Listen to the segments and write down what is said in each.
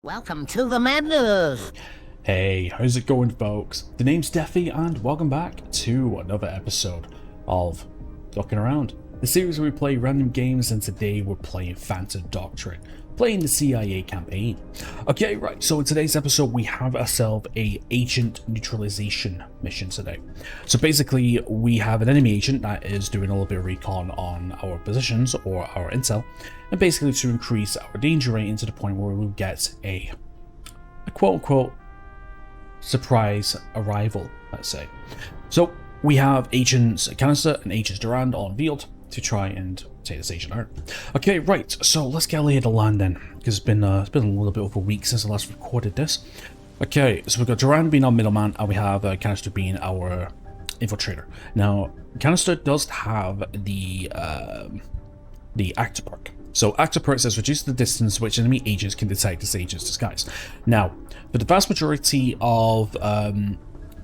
Welcome to the madness! Hey, how's it going, folks? The name's Deafy, and welcome back to another episode of Dhucking Around, the series where we play random games, and today we're playing Phantom Doctrine, playing the CIA campaign. Okay, right, so in today's episode we have ourselves a agent neutralization mission today. So basically we have an enemy agent that is doing a little bit of recon on our positions or our intel, and basically to increase our danger rating to the point where we'll get a quote-unquote surprise arrival, let's say. So we have agents Canister and agents Durand on field to try and take this agent out. Okay, right, so let's get a lay of the land then, because it's been a little bit over a week since I last recorded this. Okay, so we've got Durand being our middleman, and we have Canister being our infiltrator. Now, Canister does have the actor perk. So actor perk says reduce the distance which enemy agents can detect this agent's disguise. Now, for the vast majority of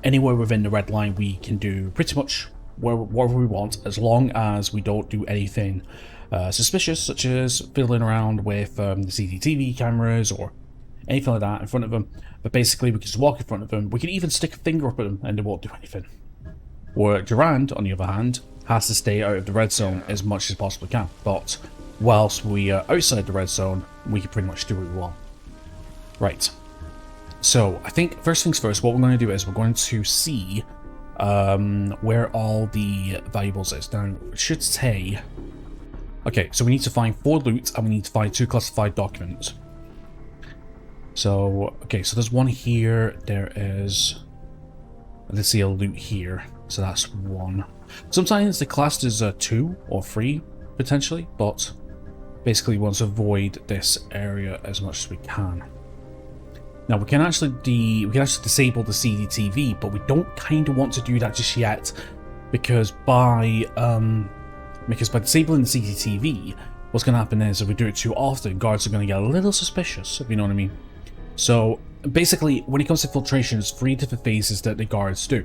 anywhere within the red line, we can do pretty much whatever we want, as long as we don't do anything suspicious, such as fiddling around with the CCTV cameras or anything like that in front of them. But basically, we can just walk in front of them. We can even stick a finger up at them and they won't do anything. Or Durand, on the other hand, has to stay out of the red zone as much as possibly can. But whilst we are outside the red zone, we can pretty much do what we want. Right. So I think first things first, what we're going to do is we're going to see where all the valuables is. Now, it should say, okay, so we need to find 4 loot and we need to find 2 classified documents. So, okay, so there's one here, there is, let's see, a loot here, so that's 1. Sometimes the class is 2 or 3 potentially, but basically we want to avoid this area as much as we can. Now we can actually disable the CCTV, but we don't kind of want to do that just yet, because by disabling the CCTV, what's going to happen is if we do it too often, guards are going to get a little suspicious, if you know what I mean. So basically, when it comes to filtration, there's 3 different phases that the guards do.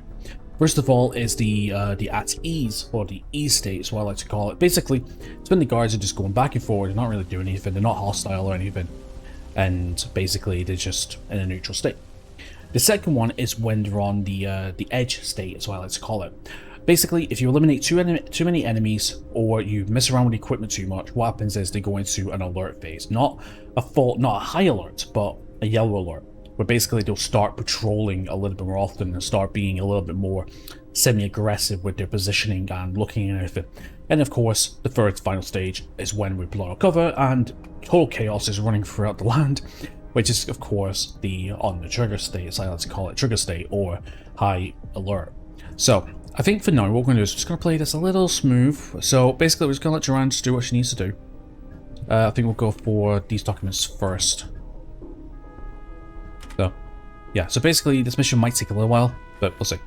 First of all is the at ease, or the ease state is what I like to call it. Basically, it's when the guards are just going back and forward, they're not really doing anything, they're not hostile or anything, and basically they're just in a neutral state. The second one is when they're on the edge state, is what I like to call it. Basically, if you eliminate too many enemies, or you mess around with the equipment too much, what happens is they go into an alert phase. Not a high alert, but a yellow alert, where basically they'll start patrolling a little bit more often and start being a little bit more semi-aggressive with their positioning and looking and everything. And of course, the third final stage is when we blow our cover and total chaos is running throughout the land, which is of course the on the trigger state, as I like to call it, trigger state or high alert. So I think for now what we're going to do is just going to play this a little smooth. So basically we're just going to let Durand just do what she needs to do. I think we'll go for these documents first. So yeah, so basically this mission might take a little while, but we'll see.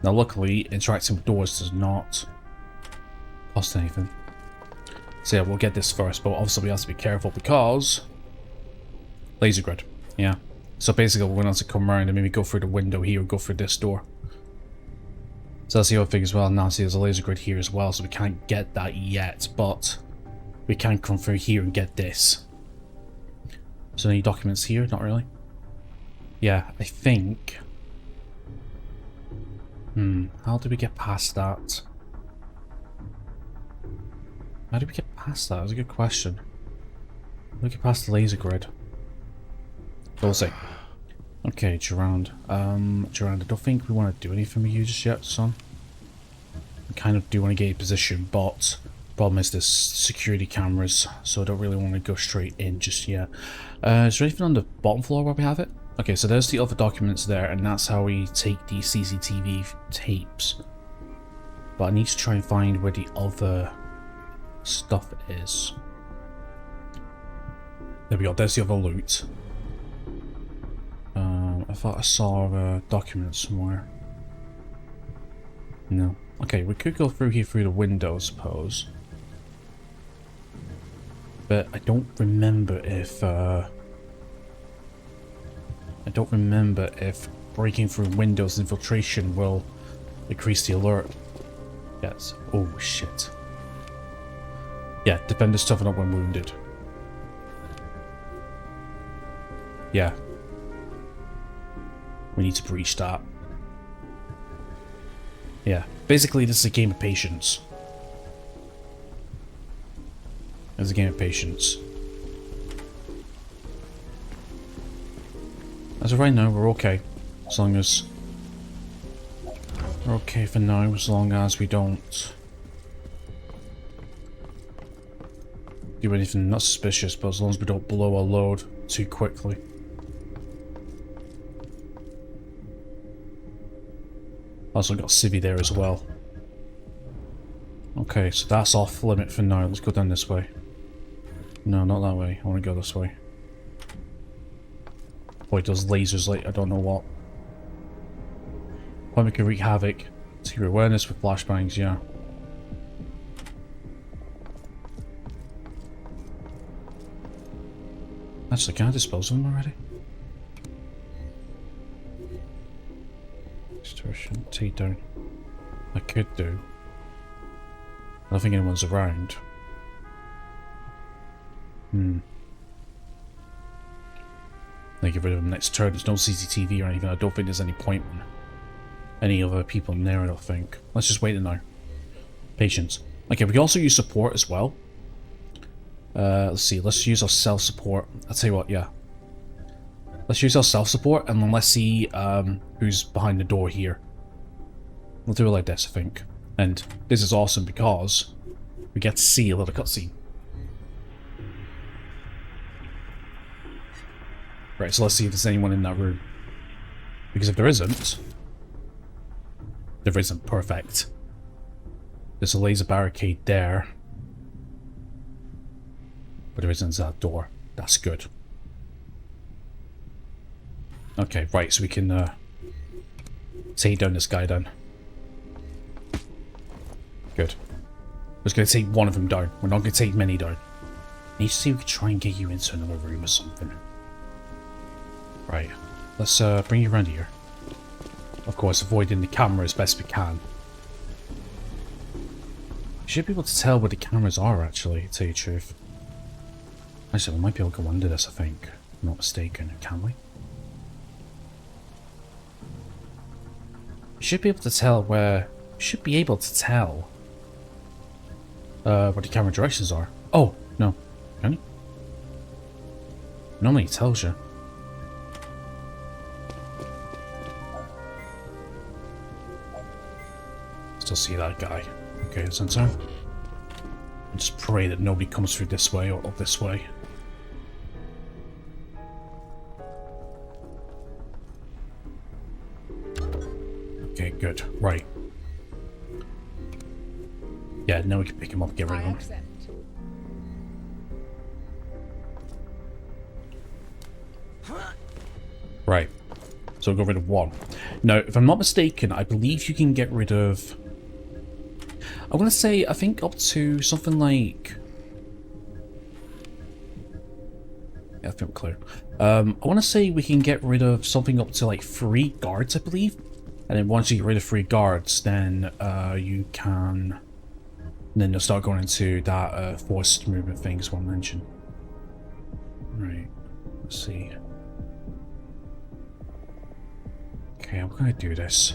Now luckily interacting with doors does not cost anything. So yeah, we'll get this first, but obviously we have to be careful because laser grid. Yeah. So basically we're going to have to come around and maybe go through the window here or go through this door. So that's the other thing as well. Now see there's a laser grid here as well, so we can't get that yet, but we can come through here and get this. So any documents here? Not really. Yeah, I think. How do we get past that? How do we get past that? That's a good question. How do we get past the laser grid? We'll see. Okay, Durand. Durand, I don't think we want to do anything with you just yet, son. We kind of do want to get a position, but problem is there's security cameras, so I don't really want to go straight in just yet. Is there anything on the bottom floor where we have it? Okay, so there's the other documents there, and that's how we take the CCTV tapes. But I need to try and find where the other stuff is. There we go, there's the other loot. I thought I saw a document somewhere. No. Okay, we could go through here through the window, I suppose. But I don't remember if breaking through windows infiltration will increase the alert. Yes. Oh shit. Yeah, defenders toughen up when wounded. Yeah. We need to breach that. Yeah. Basically, this is a game of patience. It's a game of patience. As of right now, we're okay. As long as... We're okay for now, as long as we don't... do anything not suspicious, but as long as we don't blow our load too quickly. Also got Civvy there as well. Okay, so that's off limit for now. Let's go down this way. No, not that way. I want to go this way. Boy, it does lasers like I don't know what. Probably can wreak havoc. Secret awareness with flashbangs, yeah. Actually, can I dispose of them already? Distortion, take down. I could do. I don't think anyone's around. They get rid of them next turn. There's no CCTV or anything. I don't think there's any point in any other people in there, I don't think. Let's just wait now. Patience. Okay, we can also use support as well. Let's see, let's use our self-support. I'll tell you what, yeah. Let's use our self-support and then let's see who's behind the door here. We'll do it like this, I think. And this is awesome because we get to see a little cutscene. Right, so let's see if there's anyone in that room. Because if there isn't perfect. There's a laser barricade there. But there isn't that door. That's good. Okay, right, so we can take down this guy then. Good. We're just going to take one of them down. We're not going to take many down. I need to see if we can try and get you into another room or something. Right, let's bring you around here. Of course, avoiding the camera as best we can. We should be able to tell where the cameras are, actually, to tell you the truth. Actually, we might be able to go under this, I think. If I'm not mistaken, can we? We should be able to tell where... We should be able to tell... where the camera directions are. Oh, no. Can you? Normally it tells you. Still see that guy. Okay, it's in time. Just pray that nobody comes through this way or this way. Okay, good. Right. Yeah, now we can pick him up and get rid of him. Right. So we'll go rid of one. Now, if I'm not mistaken, I believe you can get rid of... I want to say, I think up to something like... Yeah, I think we're clear. I want to say we can get rid of something up to like 3 guards, I believe. And then once you get rid of 3 guards, then you can... And then you'll start going into that forced movement thing, as one mentioned. Right, let's see. Okay, I'm gonna do this.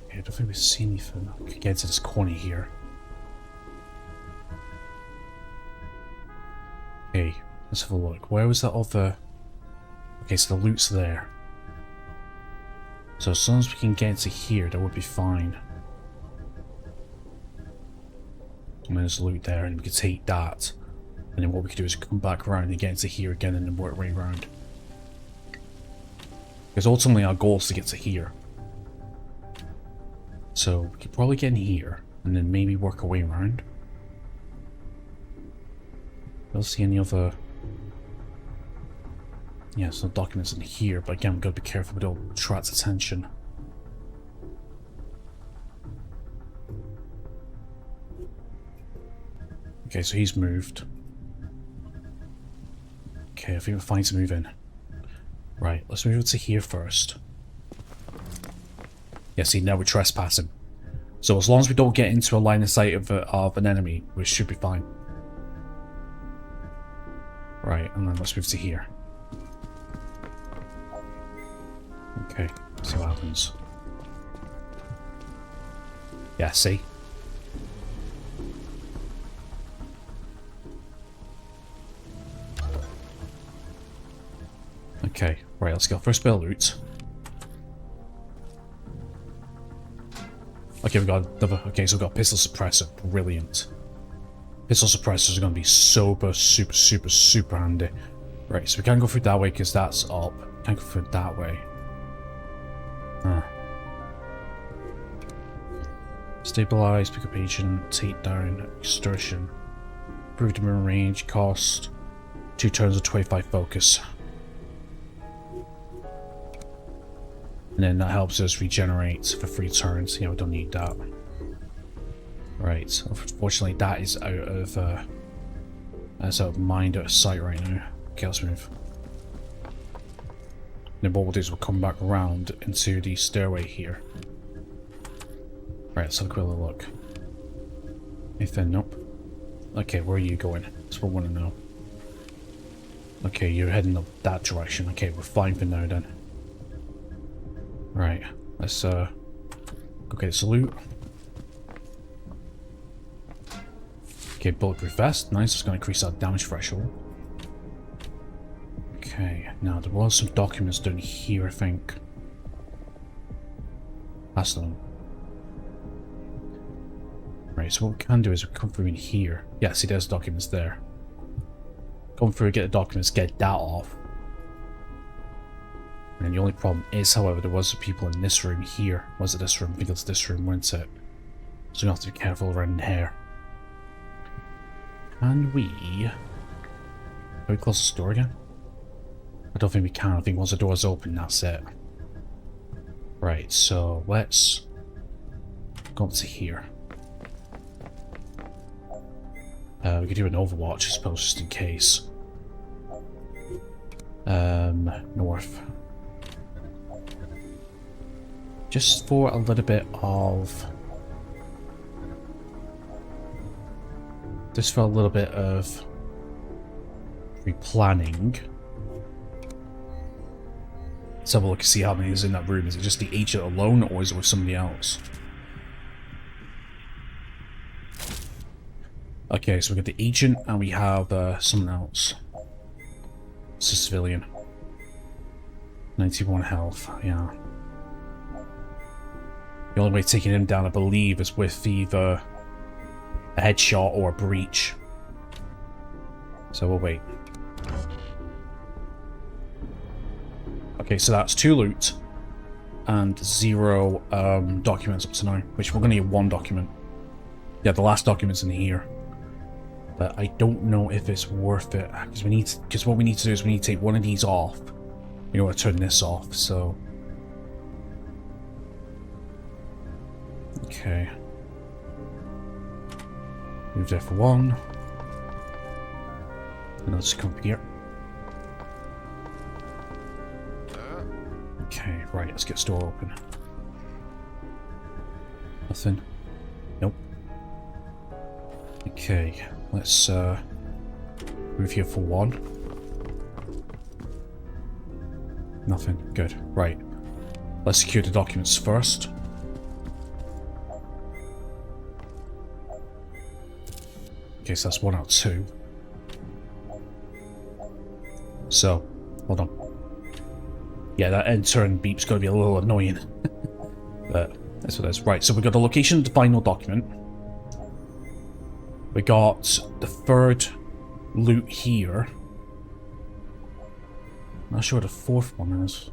Okay, I don't think we've seen anything. I could get to this corner here. Okay, let's have a look. Where was that other... Okay, so the loot's there. So as soon as we can get into here, that would be fine. And there's loot there, and we can take that. And then what we can do is come back around and get into here again, and then work our way around. Because ultimately our goal is to get to here. So we could probably get in here, and then maybe work our way around. I don't see any other... Yeah, there's no documents in here, but again, we've got to be careful we don't attract attention. Okay, so he's moved. Okay, I think we're fine to move in. Right, let's move to here first. Yeah, see, now we're trespassing. So as long as we don't get into a line of sight of an enemy, we should be fine. Right, and then let's move to here. Okay, see what happens. Yeah, see? Okay, right, let's go. First bit of loot. Okay, we got another. Okay, so we've got pistol suppressor. Brilliant. Pistol suppressors are going to be super handy. Right, so we can't go through that way because that's up. Can't go through that way. Stabilize, pick up agent, take down, extortion. Improved mirror range, cost. 2 turns of 25 focus. And then that helps us regenerate for 3 turns. Yeah, we don't need that. Right, unfortunately that is out of mind, out of sight right now. Okay, let's move. Then what we'll do is we'll come back around into the stairway here. Right, let's have a quick look. Anything? Nope. Okay, where are you going? That's what I want to know. Okay, you're heading up that direction. Okay, we're fine for now then. Right, let's go get this loot. Okay, bulletproof vest. Nice, it's going to increase our damage threshold. Okay, now there was some documents down here, I think. That's them. Right, so what we can do is we come through in here. Yeah, see, there's documents there. Come through, get the documents, get that off. And the only problem is, however, there was people in this room here. Was it this room? I think it's this room, wasn't it? So you have to be careful around here. Can we close the door again? I don't think we can. I think once the door is open, that's it. Right, so let's go up to here. We could do an Overwatch, I suppose, just in case. North. Just for a little bit of... Just for a little bit of... replanning. Let's have a look and see how many is in that room. Is it just the agent alone, or is it with somebody else? Okay, so we got the agent, and we have someone else. It's a civilian. 91 health, yeah. The only way taking him down, I believe, is with either a headshot or a breach. So we'll wait. Okay, so that's 2 loot and 0 documents up to now, which we're going to need 1 document. Yeah, the last document's in here. But I don't know if it's worth it, because what we need to do is we need to take one of these off. We want to turn this off, so... Okay. Move there for 1. And let's come up here. Okay, right, let's get store open. Nothing. Nope. Okay, let's move here for 1. Nothing. Good. Right. Let's secure the documents first. Okay, so that's 1 out of 2. So, hold on. Yeah, that end turn beep's going to be a little annoying. But that's what it is. Right, so we got the location of the final document. We got the 3rd loot here. Not sure what the 4th one is.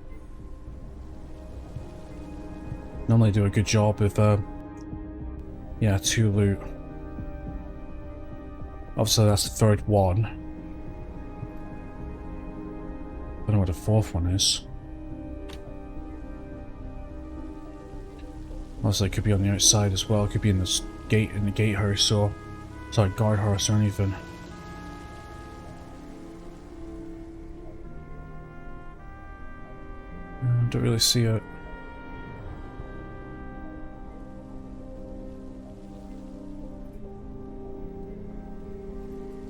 Normally do a good job with, yeah, 2 loot. Obviously that's the 3rd one. I don't know what the 4th one is. Obviously it could be on the outside as well. It could be in this gate, in the gatehouse, or sorry, guardhouse or anything. Don't really see it.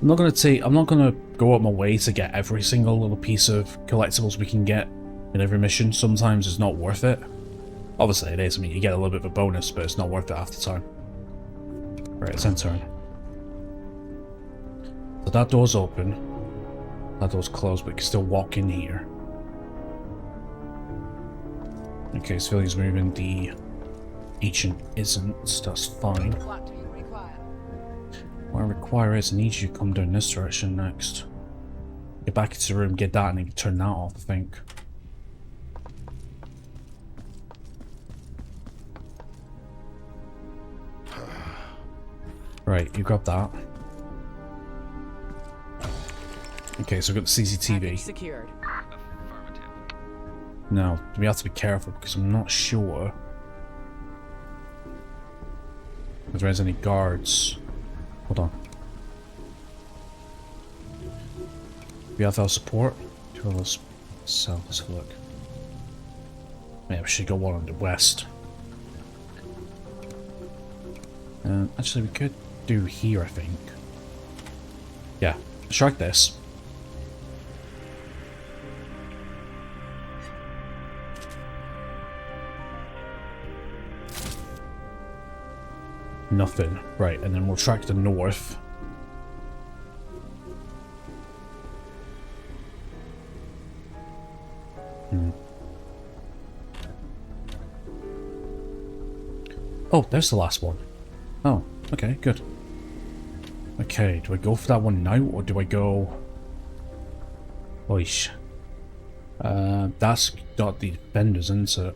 I'm not gonna go out my way to get every single little piece of collectibles we can get in every mission. Sometimes it's not worth it. Obviously it is, I mean you get a little bit of a bonus, but it's not worth it half the time. Right, let's enter. So that door's open. That door's closed, but you can still walk in here. Okay, so he's moving, the agent isn't, so that's fine. What do you require? What I require is I need you to come down this direction next. Get back into the room, get that, and then turn that off, I think. Right, you grab that. Okay, so we've got the CCTV. Package secured. Now, we have to be careful because I'm not sure if there's any guards. Hold on. We have our support. Two of us. So let's have a look. Yeah, we should go one on the west. Actually, we could do here, I think. Yeah, strike this. Nothing. Right, and then we'll track the north. Oh, there's the last one. Oh, okay, good. Okay, do I go for that one now, or do I go... Oish. That's got the defenders, isn't it?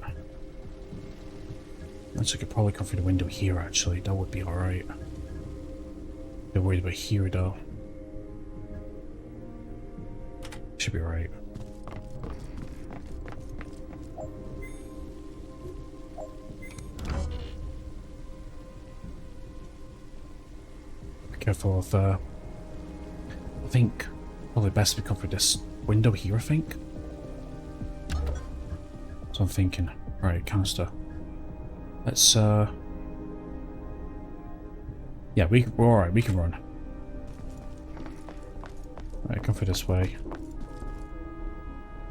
I could probably come through the window here, actually. That would be alright. Bit worried about here, though. Should be alright. Be careful of, I think probably best we come through this window here, I think. So I'm thinking. Right, canister. Let's, yeah, we're alright, we can run. Right, come through this way.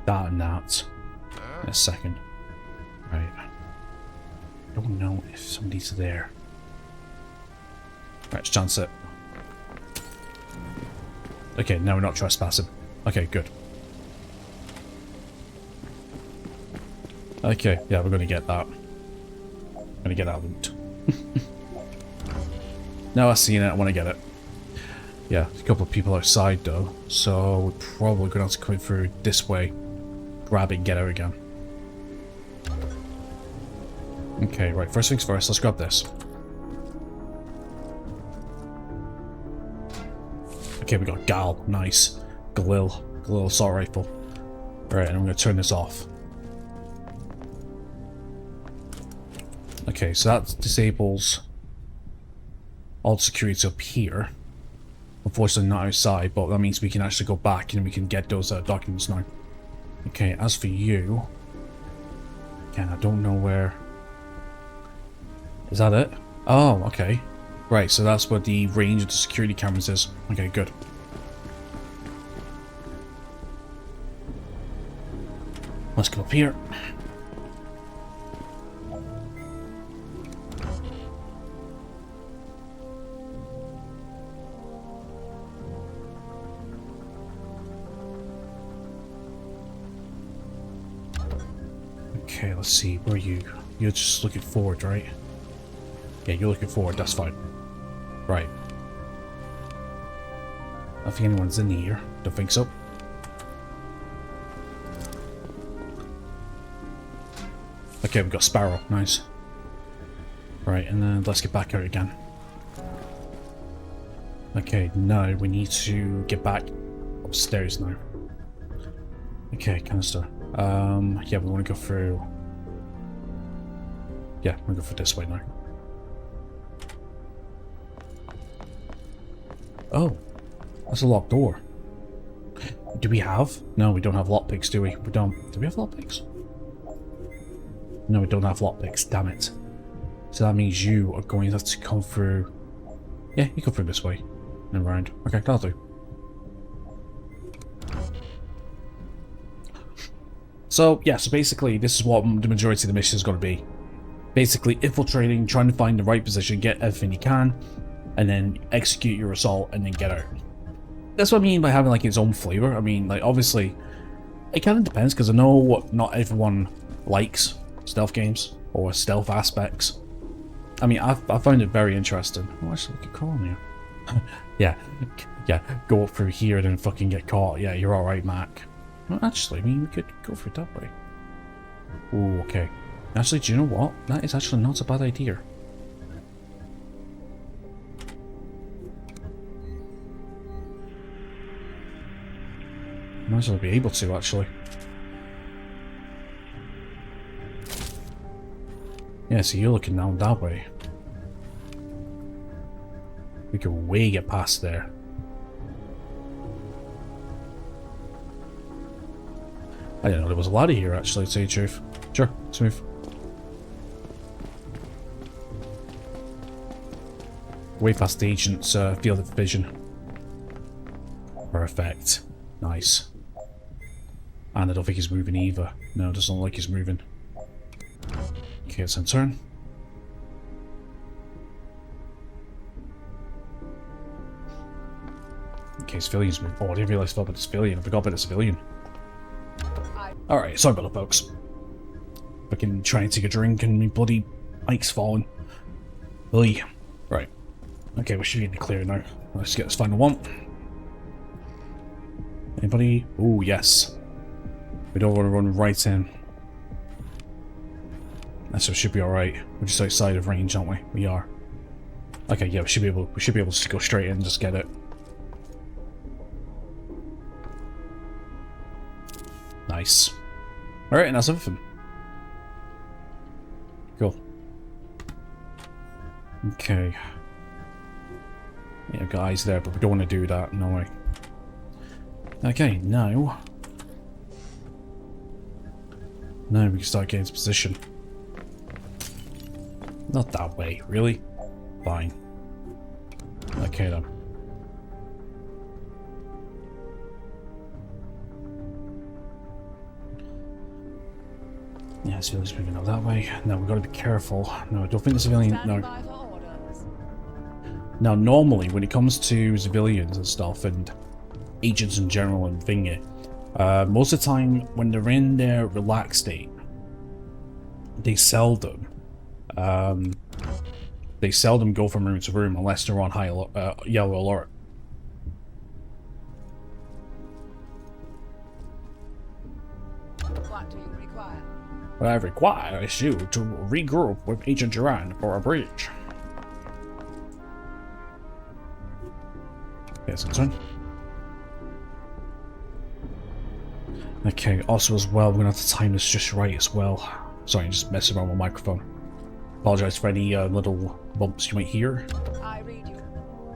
That and that. In a second. Right. I don't know if somebody's there. Right, let's chance it. Okay, now we're not trespassing. Okay, good. Okay, yeah, we're gonna get that. Gonna get that loot. Now I've seen it, I want to get it. Yeah, a couple of people outside though, so we're probably gonna have to come through this way, grab it, and get out again. Okay, right, first things first, let's grab this. Okay, we got Gal, nice. Galil assault rifle. Right, and I'm gonna turn this off. Okay, so that disables all the security up here. Unfortunately not outside, but that means we can actually go back and we can get those documents now. Okay, as for you... Again, I don't know where... Is that it? Oh, okay. Right, so that's what the range of the security cameras is. Okay, good. Let's go up here. Okay, let's see, where are you? You're just looking forward, right? Yeah, you're looking forward, that's fine. Right. I don't think anyone's in here. Don't think so. Okay, we've got Sparrow, nice. Right, and then let's get back out again. Okay, now we need to get back upstairs now. Okay, canister. Yeah, we want to go through... Yeah, we'll go for this way now. Oh, that's a locked door. Do we have? No, we don't have lockpicks, do we? We don't. Do we have lockpicks? No, we don't have lockpicks, damn it. So that means you are going to have to come through... Yeah, you come through this way. Never mind. Okay, that'll do. So, yeah, so basically, this is what the majority of the mission is going to be. Basically, infiltrating, trying to find the right position, get everything you can, and then execute your assault, and then get out. That's what I mean by having, like, its own flavour. I mean, like, obviously, it kind of depends, because I know what not everyone likes stealth games, or stealth aspects. I mean, I found it very interesting. Oh, actually, we could call him here. yeah, go up through here and then fucking get caught. Yeah, you're alright, Mac. Well, actually, I mean, we could go for it that way. Ooh, okay. Actually, do you know what? That is actually not a bad idea. Might as well be able to, actually. Yeah, so you're looking down that way. We can way get past there. I didn't know there was a ladder here, actually, to tell you the truth. Sure, smooth. Way past the agent's field of vision. Perfect. Nice. And I don't think he's moving either. No, it doesn't look like he's moving. Okay, it's in turn. Okay, civilian's moving. Oh, I didn't realise about the civilian. I forgot about the civilian. Alright, sorry about that, folks. Fucking trying to take a drink and my bloody mic's falling. Oy. Right. Okay, we should be in the clear now. Let's get this final one. Anybody? Oh, yes. We don't want to run right in. So it should be alright. We're just outside of range, aren't we? We are. Okay, yeah, we should be able to just go straight in and just get it. Nice. Alright, and that's everything. Cool. Okay. Yeah, got eyes there, but we don't want to do that, no way. Okay, now we can start getting into position. Not that way, really? Fine. Okay then. Yeah, civilian's moving up that way. Now we've got to be careful. No, I don't think the civilian. No. Now, normally, when it comes to civilians and stuff, and agents in general and thingy, most of the time, when they're in their relaxed state, they seldom go from room to room unless they're on high yellow alert. What do you require? What I require is you to regroup with Agent Duran for a breach. Yes, it's on. Okay, also as well, we're gonna have to time this just right as well. Sorry, I'm just messing around with my microphone. Apologize for any little bumps you might hear. I read you.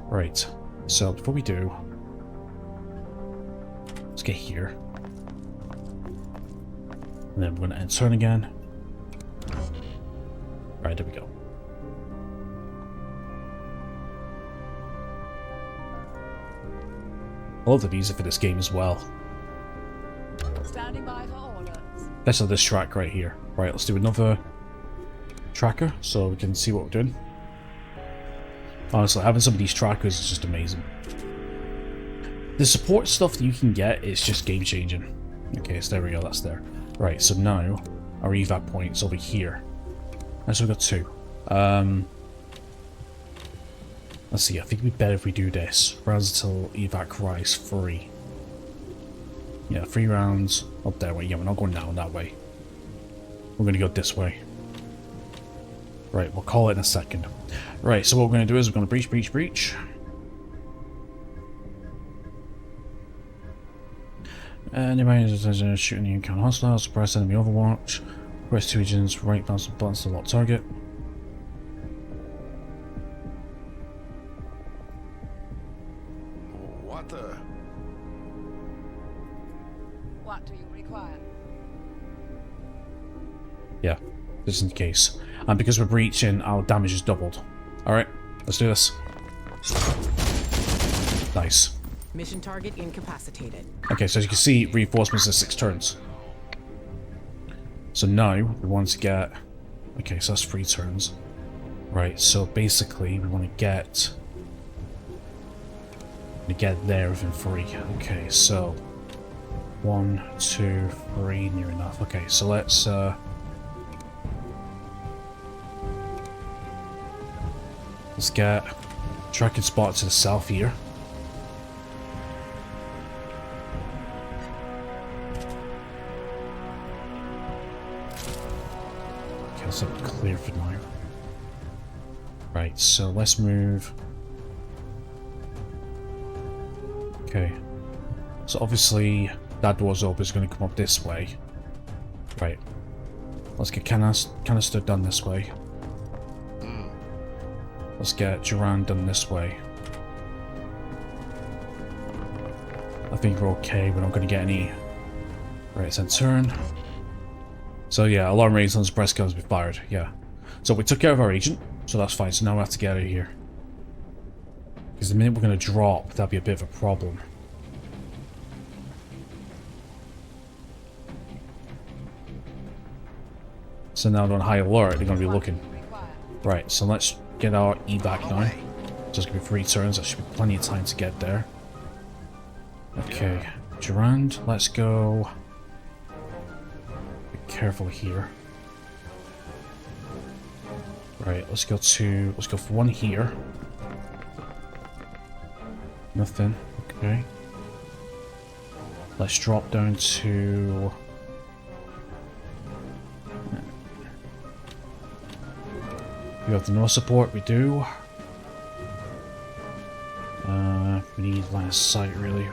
Right, so before we do, let's get here. And then we're gonna end turn again. Alright, there we go. I love the music for this game as well. Standing by for orders. Especially this track right here. Right, let's do another tracker so we can see what we're doing. Honestly, having some of these trackers is just amazing. The support stuff that you can get is just game changing. Okay, so there we go, that's there. Right, so now our evac point's over here. And so we've got two. Let's see, I think it'd be better if we do this. Rounds until evac rise 3. Yeah, 3 rounds up that way. Yeah, we're not going down that way. We're going to go this way. Right, we'll call it in a second. Right, so what we're going to do is we're going to breach. Anybody shooting the encounter hostiles, suppress enemy overwatch. Press 2 agents, right mouse buttons to lock target. What do you require? Yeah, just in case. And because we're breaching, our damage is doubled. Alright, let's do this. Nice. Mission target incapacitated. Okay, so as you can see, reinforcements are 6 turns. So now we want to get... Okay, so that's 3 turns. Right, so basically we want to get there within 3. Okay, so 1, 2, 3, near enough. Okay, so let's get tracking spot to the south here. Okay, let's have it clear for now. Right, so let's move. Okay, so obviously that door's open, is going to come up this way. Right, let's get canister done this way. Let's get Duran done this way. I think we're okay, we're not going to get any. Right, then turn. So yeah, alarm raised on his breast guns be fired, yeah. So we took care of our agent, so that's fine, so now we have to get out of here. Because the minute we're going to drop, that'd be a bit of a problem. So now they're on high alert, they're going to be looking. Right, so let's get our evac now. So it's going to be 3 turns, that should be plenty of time to get there. Okay, Durand, let's go. Be careful here. Right, let's go for 1 here. Nothing. Okay. Let's drop down to... We have the no support, we do. We need line of sight, really.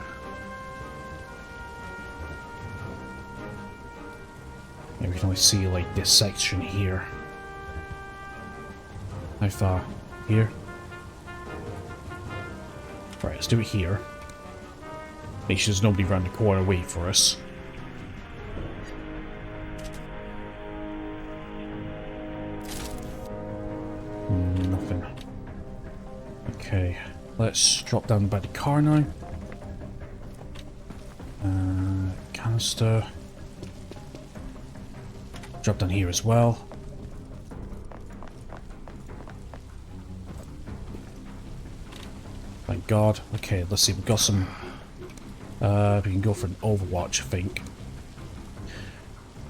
Yeah, we can only see, like, this section here. How far? Here? Right, let's do it here. Make sure there's nobody around the corner waiting for us. Nothing. Okay, let's drop down by the car now. Canister. Drop down here as well. Thank God. Okay, let's see. We've got some. We can go for an Overwatch, I think.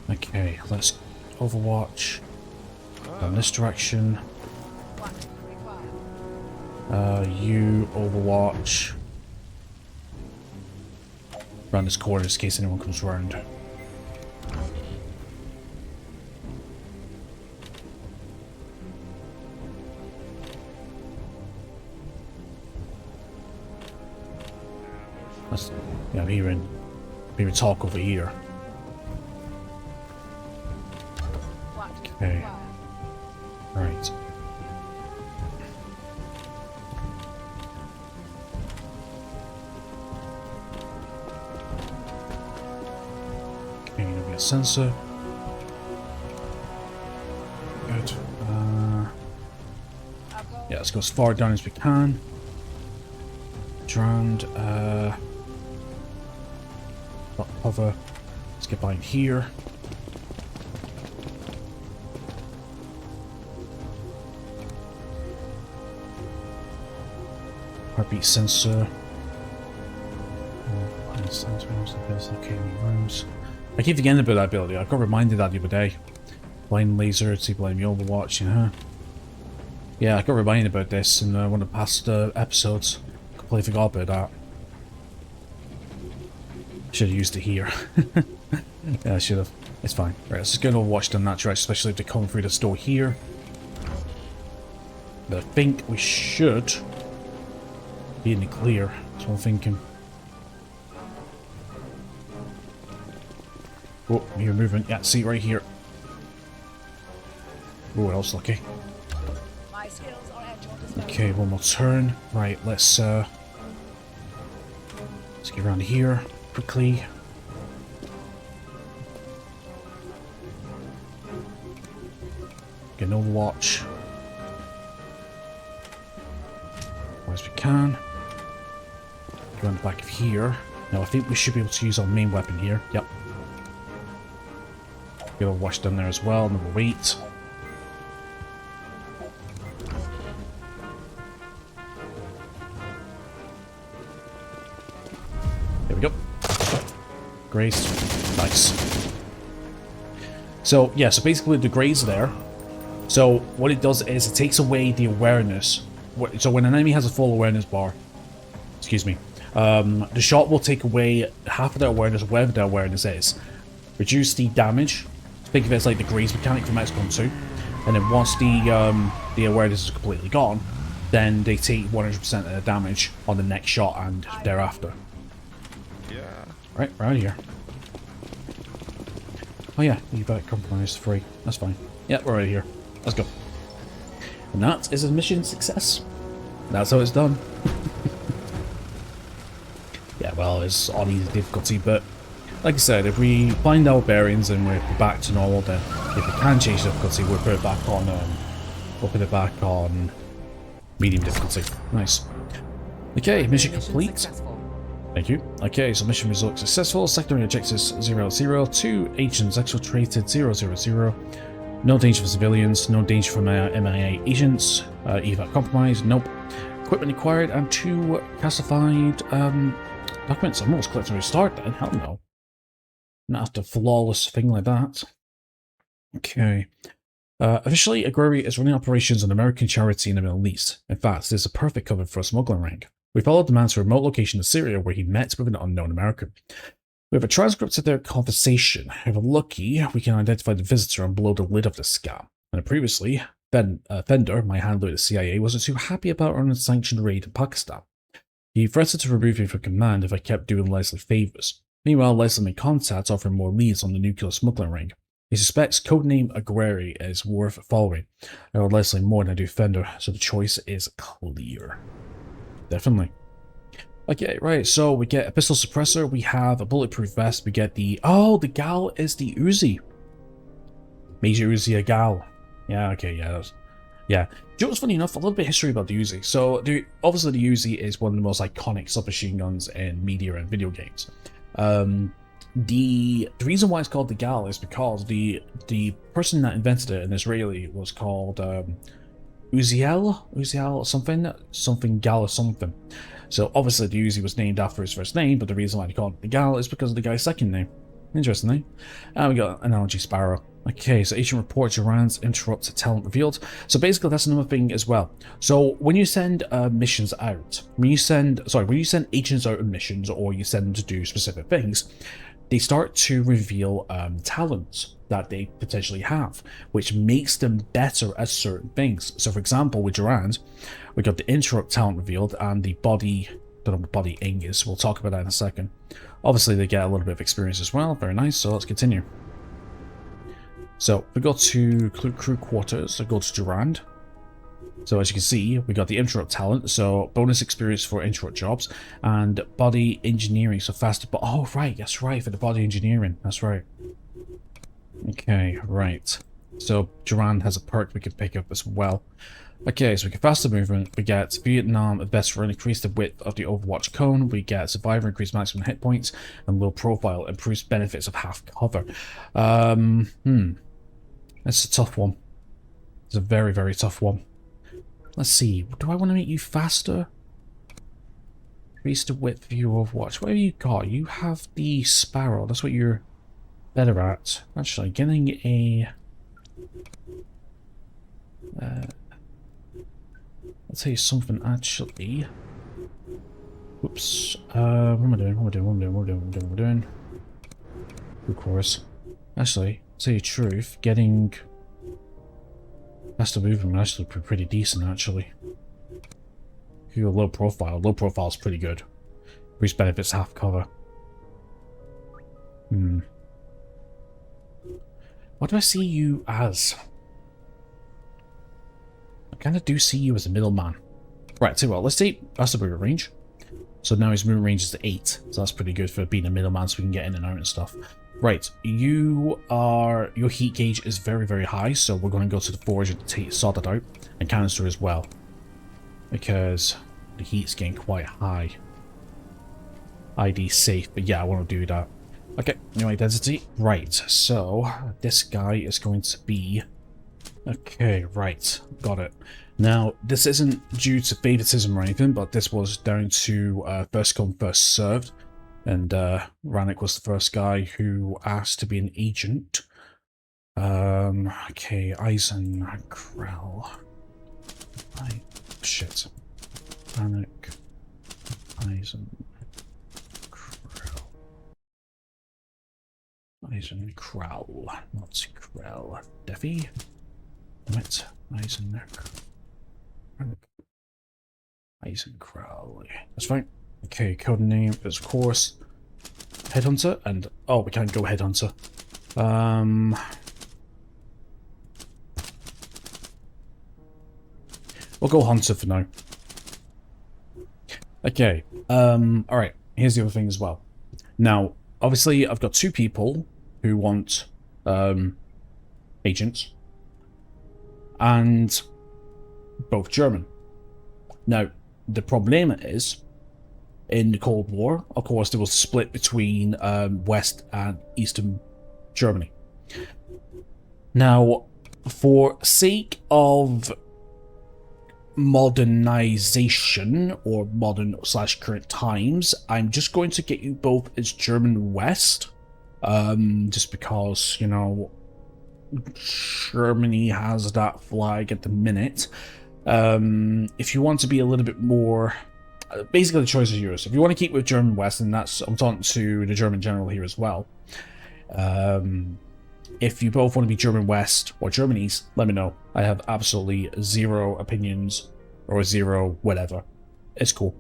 Okay, let's Overwatch. Down this direction. What do you require? You Overwatch. Around this corner, in case anyone comes round. Yeah, I'm hearing talk over here. What do you Okay. require? Right. Okay, there'll be a sensor. Good. Yeah, let's go as far down as we can. Drowned. Hover. Let's get by in here. Heartbeat sensor. Okay, rooms. I keep forgetting about that ability. I got reminded that the other day. Blind laser to blame Overwatch, you know. Yeah, I got reminded about this in one of the past episodes. Completely forgot about that. Should have used it here. Yeah, I should have. It's fine. Right, let's just get Overwatch done that direct, especially if they're coming through this door here. But I think we should be in the clear. That's what I'm thinking. Oh, you're moving. Yeah, see right here. Oh, that was lucky. My skills are at your disposal. Okay, one more turn. Right, let's get around here quickly. Get an Overwatch. As we can. Go on the back of here. Now I think we should be able to use our main weapon here. Yep. Get a wash down there as well. Number weight. There we go. Grace. Nice. So yeah, so basically the graze there. So what it does is it takes away the awareness. So when an enemy has a full awareness bar, excuse me, the shot will take away half of their awareness, wherever their awareness is. Reduce the damage. Think of it as like the graze mechanic from XCOM 2. And then once the awareness is completely gone, then they take 100% of the damage on the next shot and thereafter. Yeah. Right, around here. Oh yeah, you better compromise free. That's fine. Yeah, we're right here. Let's go. And that is a mission success. That's how it's done. Yeah, well, it's on easy difficulty, but like I said, if we find our bearings and we're back to normal, then if we can change difficulty, we'll put it back on medium difficulty. Nice. Okay, mission complete. Successful. Thank you. Okay, so mission result successful. Secondary objectives 0-0. 2 agents exfiltrated 0-0-0. No danger for civilians. No danger for MIA agents. Evac compromised. Nope. Equipment acquired and 2 classified documents. I'm almost clicked to restart then. Hell no. Not after a flawless thing like that. Okay. Officially, Aguirre is running operations on American charity in the Middle East. In fact, this is a perfect cover for a smuggling ring. We followed the man to a remote location in Syria where he met with an unknown American. We have a transcript of their conversation. If we're lucky, we can identify the visitor and blow the lid off the scam. And previously, Fender, my handler at the CIA, wasn't too happy about our unsanctioned raid in Pakistan. He threatened to remove me from command if I kept doing Leslie favors. Meanwhile, Leslie made contact offering more leads on the nuclear smuggling ring. He suspects codename Aguirre is worth following. I owe Leslie more than I do Fender, so the choice is clear. Definitely. Okay, right, so we get a pistol suppressor, we have a bulletproof vest, we get the... Oh, the gal is the Uzi. Major Uzi, a gal. Yeah, okay, yeah, that was... Yeah. Do you know what's funny enough? A little bit of history about the Uzi. So, obviously the Uzi is one of the most iconic submachine guns in media and video games. The reason why it's called the gal is because the person that invented it, an Israeli, was called Uziel something gal or something. So obviously the Uzi was named after his first name, but the reason why they call it the gal is because of the guy's second name. Interesting name. And we got analogy Sparrow. Okay, so agent report Duran's interrupt talent revealed. So basically that's another thing as well. So when you send missions out, when you send agents out on missions or you send them to do specific things, they start to reveal talents that they potentially have, which makes them better at certain things. So for example, with Durand, we got the interrupt talent revealed and the body, don't know what body ing is, we'll talk about that in a second. Obviously they get a little bit of experience as well, very nice, so let's continue. So we go to crew quarters, I go to Durand. So as you can see, we got the interrupt talent, so bonus experience for interrupt jobs, and body engineering, so faster, but oh right, that's right, for the body engineering, that's right. Okay, right. So Durand has a perk we can pick up as well. Okay, so we get faster movement, we get Vietnam veteran, increase the width of the Overwatch cone, we get survivor, increase maximum hit points, and low profile, improves benefits of half cover. That's a tough one. It's a very, very tough one. Let's see, do I want to make you faster? Increase the width of your Overwatch. What have you got? You have the Sparrow, that's what you're better at. Actually, getting a... I'll tell you something, actually. Oops. What am I doing? Of course. Actually, to tell you the truth, getting faster movement would actually be pretty decent, actually. If you're low profile is pretty good. Increased benefits half cover. What do I see you as? I kind of do see you as a middleman. Right, so well, let's take faster movement range. So now his movement range is 8, so that's pretty good for being a middleman, so we can get in and out and stuff. Right, your heat gauge is very, very high, so we're going to go to the forge and sort that out, and canister as well, because the heat's getting quite high. ID safe, but yeah, I want to do that. Okay, new identity. Right, so this guy is going to be... Okay, right, got it. Now, this isn't due to favoritism or anything, but this was down to first come, first served. And Rannick was the first guy who asked to be an agent. Okay, Eisen, Krell. Shit. Rannick, Eisen, Krell. Eisen, Krell, not Krell. Defi? What? Eisen, Eisenkrell. That's fine. Okay, code name is of course Headhunter, and oh, we can't go Headhunter. We'll go Hunter for now. Okay. Alright, here's the other thing as well. Now, obviously I've got two people who want agents. And both German. Now, the problem is, in the Cold War, of course, there was a split between West and Eastern Germany. Now, for sake of modernization, or modern/current times, I'm just going to get you both as German West, just because, you know, Germany has that flag at the minute. If you want to be a little bit more, basically the choice is yours. If you want to keep with German West, and that's, I'm talking to the German general here as well. If you both want to be German West or German East, let me know. I have absolutely zero opinions or zero whatever. It's cool.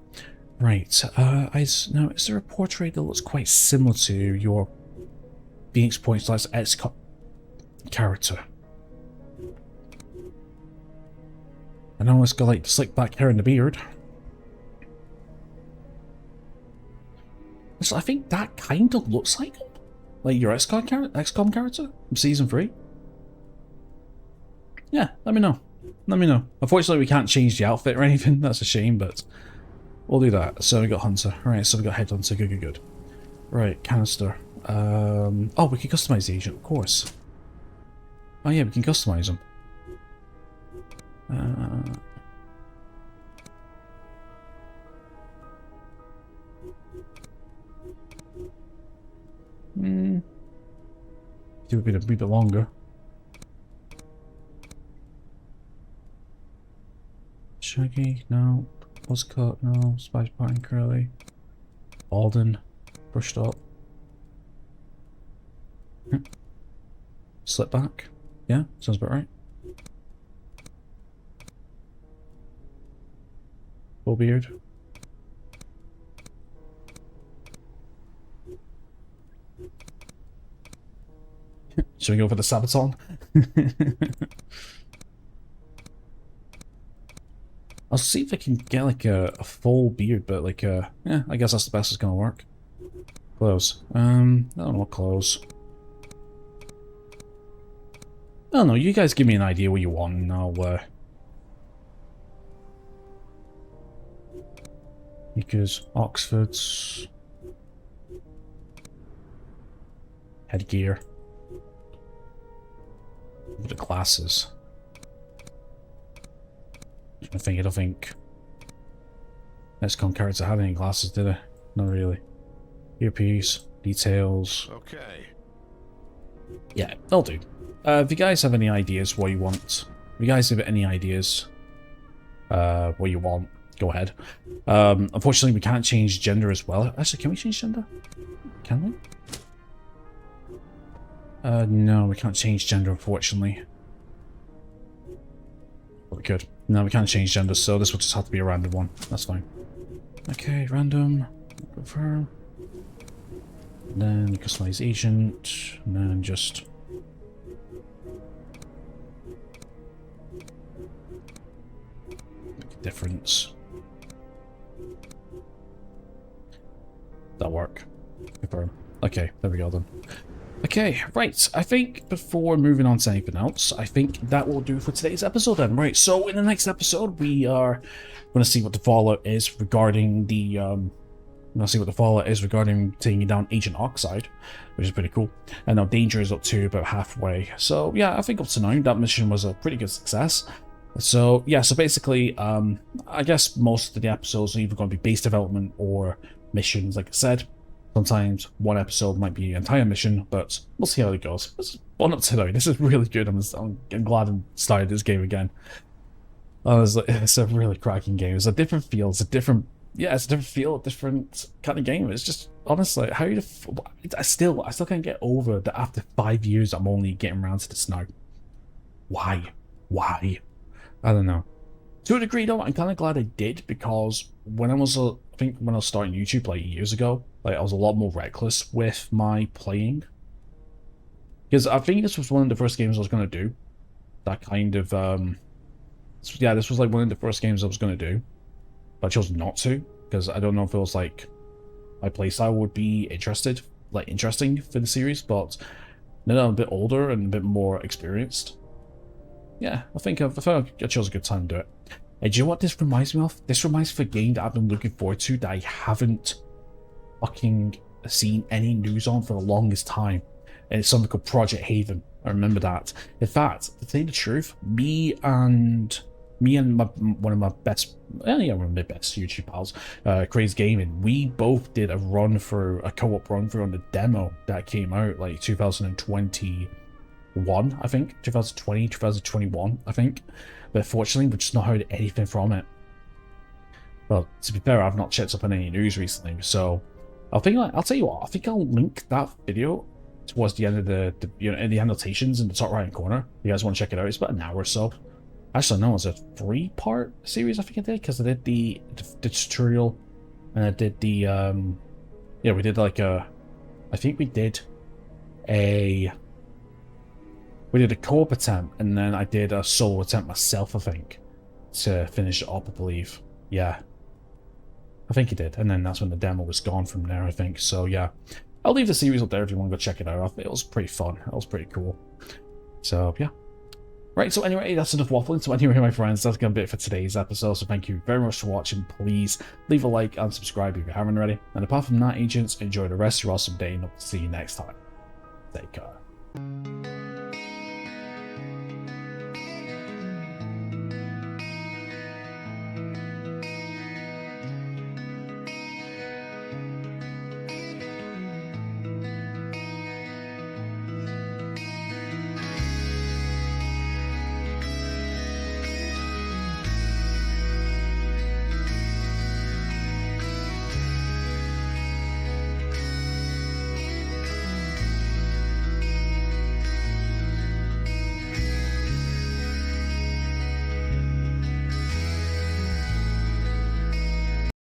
Right. Now, is there a portrait that looks quite similar to your Pheonix Point / XCOM character? I know it's got like the slick back hair and the beard. So I think that kind of looks like him. Like your XCOM character from Season 3? Yeah, let me know. Let me know. Unfortunately, we can't change the outfit or anything. That's a shame, but we'll do that. So we got Hunter. Right, so we got Headhunter. Good, good, good. Right, Canister. Oh, we can customize the agent, of course. Oh yeah, we can customize them. Do a bit longer. Shaggy, no. Buzzcut, no. Spice Party, Curly. Alden, brushed up. Slip back. Yeah, sounds about right. Full beard. Should we go for the Sabaton? I'll see if I can get like a full beard, but like yeah, I guess that's the best it's gonna work. Clothes. I don't know what clothes. I don't know, you guys give me an idea what you want and I'll because Oxfords, headgear, the glasses. I don't think XCOM character had any glasses, did they? Not really. Earpiece, details. Okay. Yeah, they'll do. If you guys have any ideas what you want, if you guys have any ideas what you want, go ahead. Unfortunately, we can't change gender as well. Actually, can we change gender? Can we? No, we can't change gender, unfortunately. But we could. No, we can't change gender, so this will just have to be a random one. That's fine. Okay, random. Confirm. And then customize agent. And then just... make a difference. That'll work. Confirm. Okay, there we go then. Okay, right, I think before moving on to anything else, I think that will do for today's episode then. Right, so in the next episode, we are going to see what the fallout is regarding the And I'll see what the fallout is regarding taking down Agent Oxide, which is pretty cool. And now Danger is up to about halfway. So yeah, I think up to now, that mission was a pretty good success. So yeah, so basically, I guess most of the episodes are either going to be base development or missions, like I said. Sometimes one episode might be an entire mission, but we'll see how it goes. It's fun up to now. This is really good. I'm glad I started this game again. It's a really cracking game. It's a different feel. It's a different feel, different kind of game. It's just, honestly, I still can't get over that after 5 years I'm only getting around to this now. Why? I don't know. To a degree though, I'm kind of glad I did, because when I was starting YouTube like years ago, like I was a lot more reckless with my playing. Because I think this was one of the first games I was going to do. That kind of, yeah, this was like one of the first games I was going to do. But I chose not to, because I don't know if it was like my playstyle would be interesting for the series, but now that I'm a bit older and a bit more experienced, yeah, I think I chose a good time to do it. And do you know what this reminds me of? This reminds me of a game that I've been looking forward to that I haven't fucking seen any news on for the longest time. And it's something called Project Haven. I remember that. In fact, to tell you the truth, me and one of my best YouTube pals, Crazy Gaming, we both did a co-op run through on the demo that came out like 2021, I think, 2020, 2021, I think. But fortunately, we've just not heard anything from it. Well, to be fair, I've not checked up on any news recently, so I'll tell you what, I think I'll link that video towards the end of in the annotations in the top right hand corner. If you guys want to check it out, it's about an hour or so. Actually, no, it's a 3-part series I think I did, because I did the tutorial, and I did the yeah, we did like I think we did a co-op attempt, and then I did a solo attempt myself, I think, to finish it up, I believe. Yeah, I think it did, and then that's when the demo was gone from there, I think. So yeah, I'll leave the series up there if you want to go check it out. It was pretty fun. It was pretty cool. So yeah. Right, so anyway, that's enough waffling. So anyway, my friends, that's going to be it for today's episode. So thank you very much for watching. Please leave a like and subscribe if you haven't already. And apart from that, agents, enjoy the rest of your awesome day, and hope to see you next time. Take care.